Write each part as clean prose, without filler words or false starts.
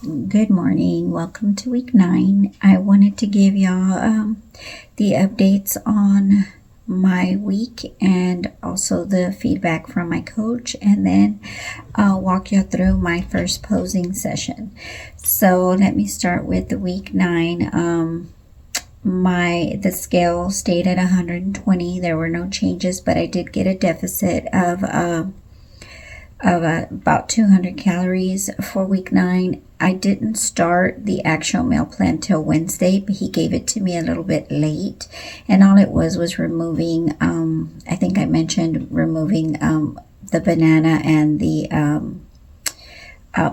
Good morning. Welcome to week 9. I wanted to give y'all the updates on my week and also the feedback from my coach, and then I'll walk you through my first posing session. So let me start with the week 9. The scale stayed at 120. There were no changes, but I did get a deficit of about 200 calories for week 9. I didn't start the actual meal plan till Wednesday, but he gave it to me a little bit late, and all it was removing, I think I mentioned removing the banana and the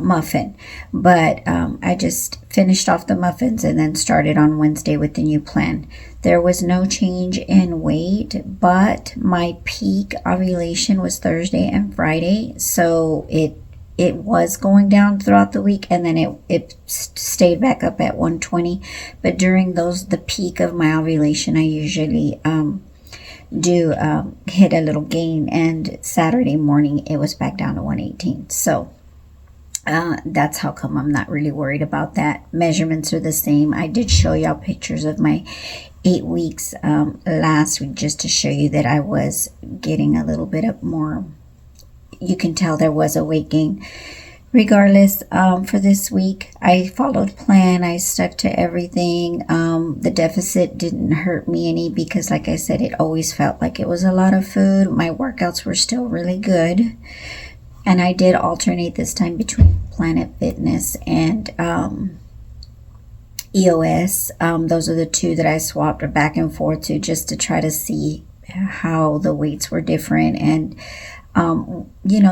muffin, but I just finished off the muffins and then started on Wednesday with the new plan. There was no change in weight, but my peak ovulation was Thursday and Friday, so it was going down throughout the week, and then it stayed back up at 120. But during the peak of my ovulation, I usually do hit a little gain, and Saturday morning it was back down to 118. So that's how come I'm not really worried about that. Measurements are the same. I did show y'all pictures of my 8 weeks last week, just to show you that I was getting a little bit of more. You can tell there was a weight gain. Regardless, for this week, I followed plan. I stuck to everything. The deficit didn't hurt me any because, like I said, it always felt like it was a lot of food. My workouts were still really good. And I did alternate this time between Planet Fitness and EOS. Those are the two that I swapped back and forth to, just to try to see how the weights were different. And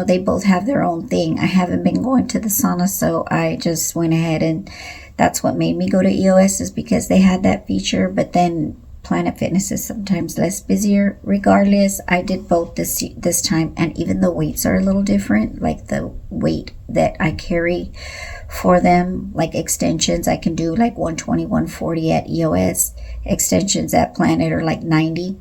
they both have their own thing. I haven't been going to the sauna, so I just went ahead, and that's what made me go to EOS, is because they had that feature. But then Planet Fitness is sometimes less busier. Regardless, I did both this time, and even the weights are a little different. Like the weight that I carry for them, like extensions, I can do like 120, 140 at EOS. Extensions at Planet are like 90.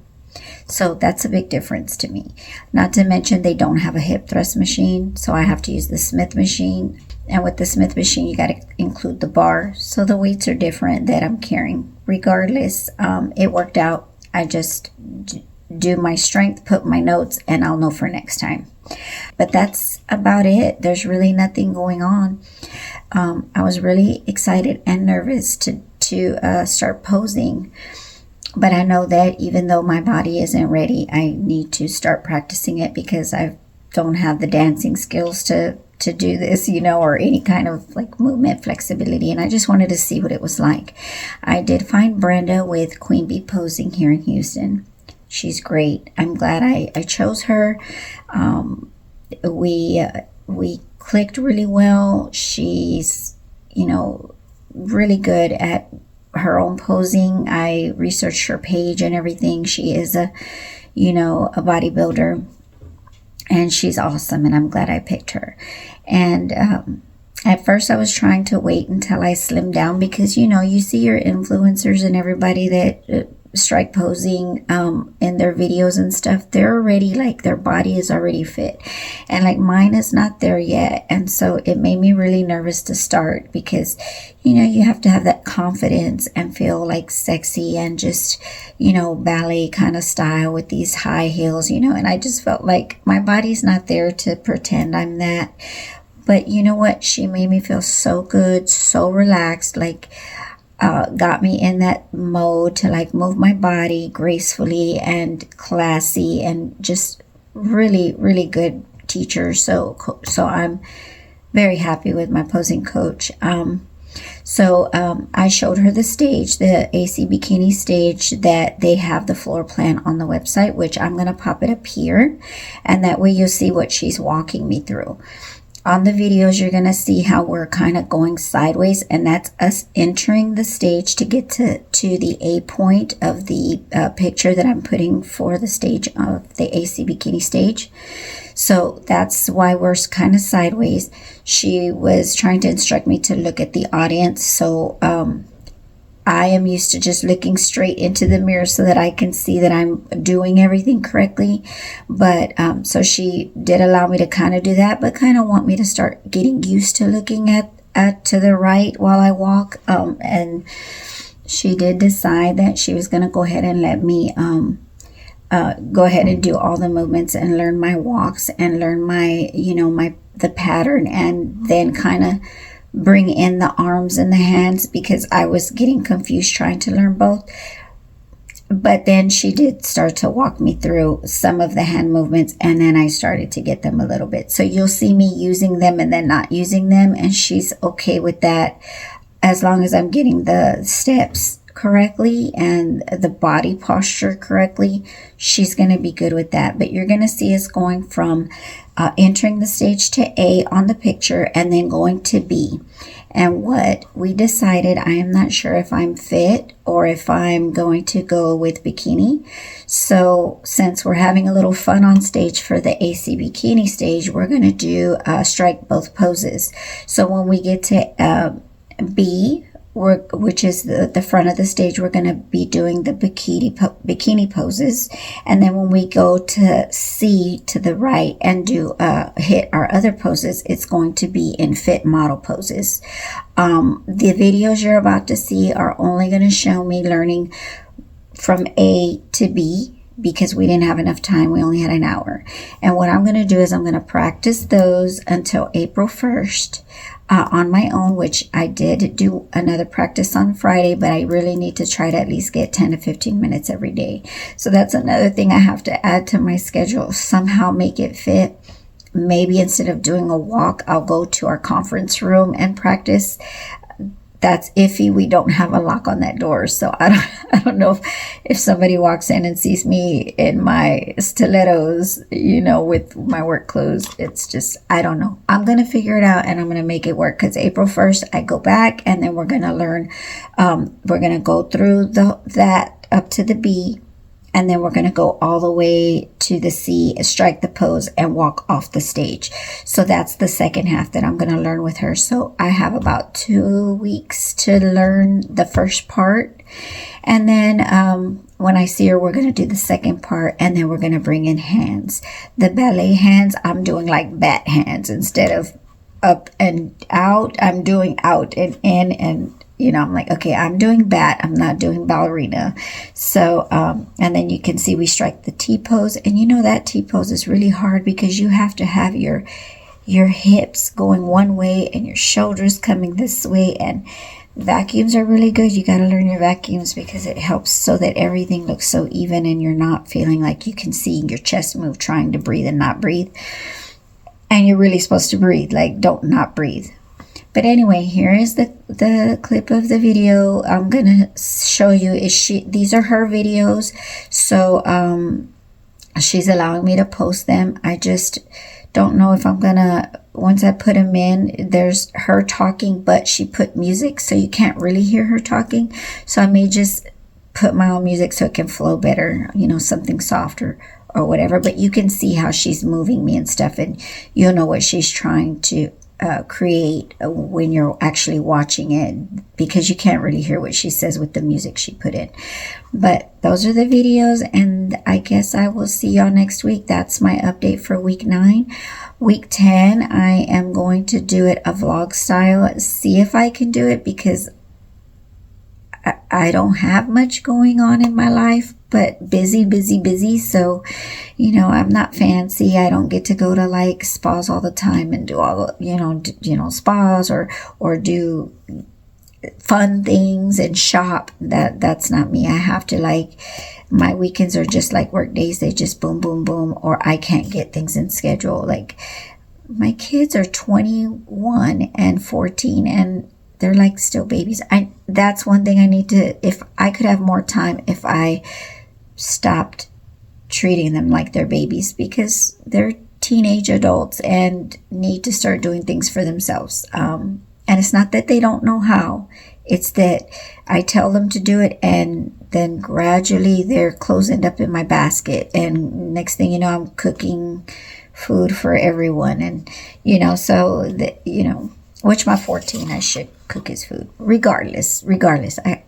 So that's a big difference to me. Not to mention they don't have a hip thrust machine, so I have to use the Smith machine. And with the Smith machine, you got to include the bar. So the weights are different that I'm carrying. Regardless, it worked out. I just do my strength, put my notes, and I'll know for next time. But that's about it. There's really nothing going on. I was really excited and nervous to start posing. But I know that even though my body isn't ready, I need to start practicing it, because I don't have the dancing skills to do this, or any kind of like movement flexibility. And I just wanted to see what it was like. I did find Brenda with Queen Bee Posing here in Houston. She's great. I'm glad I chose her. We clicked really well. She's, really good at her own posing. I researched her page and everything. She is a bodybuilder, and she's awesome, and I'm glad I picked her. And at first I was trying to wait until I slimmed down, because you see your influencers and everybody that strike posing in their videos and stuff, they're already like, their body is already fit, and like mine is not there yet. And so it made me really nervous to start, because you have to have that confidence and feel like sexy and just ballet kind of style with these high heels, and I just felt like my body's not there to pretend I'm that. But you know what, she made me feel so good, so relaxed, like got me in that mode to like move my body gracefully and classy, and just really, really good teacher. So I'm very happy with my posing coach. I showed her the stage, the AC Bikini stage, that they have the floor plan on the website, which I'm going to pop it up here, and that way you'll see what she's walking me through. On the videos, you're going to see how we're kind of going sideways, and that's us entering the stage to get to the A point of the picture that I'm putting for the stage of the AC Bikini stage. So that's why we're kind of sideways. She was trying to instruct me to look at the audience. So I am used to just looking straight into the mirror so that I can see that I'm doing everything correctly. But so she did allow me to kind of do that, but kind of want me to start getting used to looking at to the right while I walk. And she did decide that she was going to go ahead and let me go ahead and do all the movements and learn my walks and learn my, the pattern, and then kind of bring in the arms and the hands, because I was getting confused trying to learn both. But then she did start to walk me through some of the hand movements, and then I started to get them a little bit. So you'll see me using them and then not using them, and she's okay with that as long as I'm getting the steps correctly and the body posture correctly. She's going to be good with that. But you're going to see us going from entering the stage to A on the picture and then going to B. And what we decided, I am not sure if I'm fit or if I'm going to go with bikini. So since we're having a little fun on stage for the AC bikini stage, we're going to do strike both poses. So when we get to B, which is the front of the stage, we're going to be doing the bikini poses. And then when we go to C to the right and do hit our other poses, it's going to be in fit model poses. The videos you're about to see are only going to show me learning from A to B, because we didn't have enough time. We only had an hour. And what I'm going to do is I'm going to practice those until April 1st. On my own, which I did do another practice on Friday, but I really need to try to at least get 10 to 15 minutes every day. So that's another thing I have to add to my schedule, somehow make it fit. Maybe instead of doing a walk, I'll go to our conference room and practice. That's iffy. We don't have a lock on that door, so I don't know if somebody walks in and sees me in my stilettos, with my work clothes. It's just, I don't know. I'm gonna figure it out and I'm gonna make it work, because April 1st I go back and then we're gonna learn. We're gonna go through that up to the B, and then we're going to go all the way to the C, strike the pose, and walk off the stage. So that's the second half that I'm going to learn with her. So I have about 2 weeks to learn the first part. And then when I see her, we're going to do the second part, and then we're going to bring in hands. The ballet hands, I'm doing like bat hands. Instead of up and out, I'm doing out and in, and I'm like, okay, I'm doing bat, I'm not doing ballerina. So, and then you can see we strike the T pose, and that T pose is really hard because you have to have your hips going one way and your shoulders coming this way, and vacuums are really good. You got to learn your vacuums because it helps so that everything looks so even and you're not feeling like you can see your chest move trying to breathe and not breathe. And you're really supposed to breathe, like don't not breathe. But anyway, here is the clip of the video I'm going to show you. These are her videos. So she's allowing me to post them. I just don't know if I'm going to, once I put them in, there's her talking, but she put music, so you can't really hear her talking. So I may just put my own music so it can flow better, something softer or whatever. But you can see how she's moving me and stuff, and you'll know what she's trying to create when you're actually watching it, because you can't really hear what she says with the music she put in. But those are the videos, and I guess I will see y'all next week. That's my update for week 9. Week 10, I am going to do it a vlog style, see if I can do it, because I don't have much going on in my life, but busy. So, I'm not fancy. I don't get to go to like spas all the time and do all the, spas or do fun things and shop. That's not me. I have to my weekends are just like work days. They just boom, boom, boom, or I can't get things in schedule. Like my kids are 21 and 14 and they're like still babies. That's one thing I need to, if I could have more time, if I stopped treating them like they're babies, because they're teenage adults and need to start doing things for themselves. And it's not that they don't know how, it's that I tell them to do it, and then gradually their clothes end up in my basket, and next thing you know, I'm cooking food for everyone. And so which my 14, I should cook his food regardless.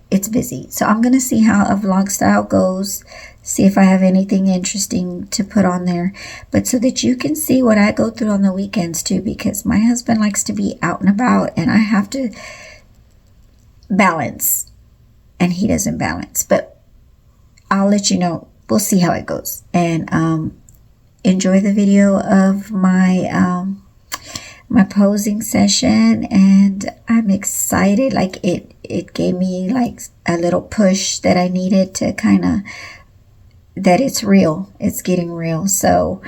It's busy. So I'm going to see how a vlog style goes. see if I have anything interesting to put on there, but so that you can see what I go through on the weekends too, because my husband likes to be out and about and I have to balance and he doesn't balance. But I'll let you know. We'll see how it goes. And enjoy the video of my my posing session, and I'm excited. Like it gave me like a little push that I needed to kind of, that it's real, it's getting real. So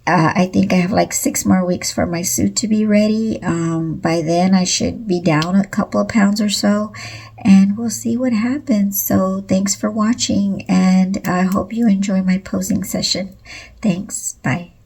I think I have like 6 more weeks for my suit to be ready. By then I should be down a couple of pounds or so, and we'll see what happens. So thanks for watching, and I hope you enjoy my posing session. Thanks. Bye.